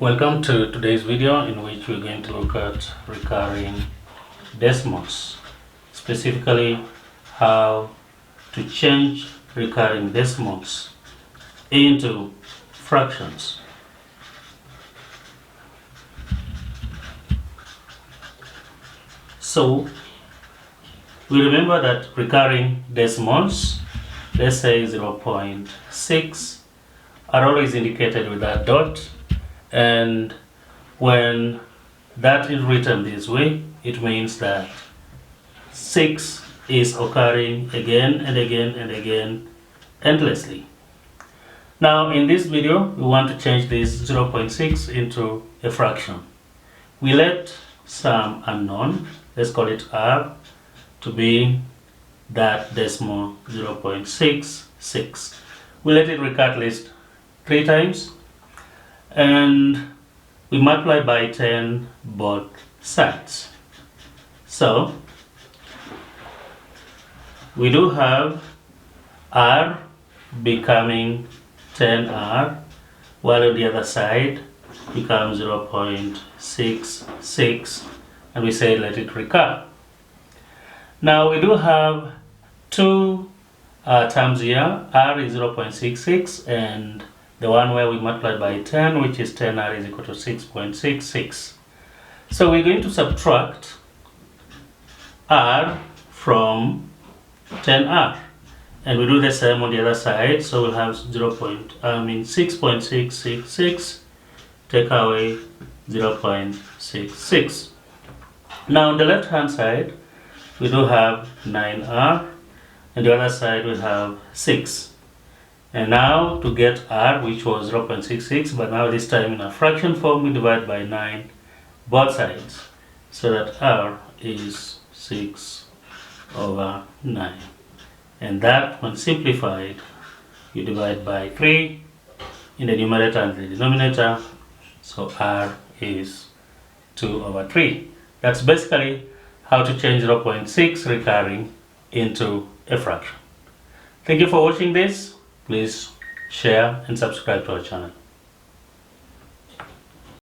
Welcome to today's video, in which we're going to look at recurring decimals, specifically how to change recurring decimals into fractions. So we remember that recurring decimals, let's say 0.6, are always indicated with that dot, and when that is written this way, it means that 6 is occurring again and again and again endlessly. Now in this video, we want to change this 0.6 into a fraction. We let some unknown, let's call it r, to be that decimal 0.66. We let it recur at least 3 times, and we multiply by 10 both sides. So we do have r becoming 10r, while on the other side becomes 0.66, and we say let it recur. Now we do have two terms here. R is 0.66, and the one where we multiplied by 10, which is 10r, is equal to 6.66. So we're going to subtract r from 10r, and we do the same on the other side. So we'll have 6.666, take away 0.66. Now on the left hand side, we do have 9r, and the other side we have 6. And now to get r, which was 0.66, but now this time in a fraction form, we divide by 9 both sides, so that r is 6/9. And that, when simplified, you divide by 3 in the numerator and the denominator, so r is 2/3. That's basically how to change 0.6 recurring into a fraction. Thank you for watching this. Please share and subscribe to our channel.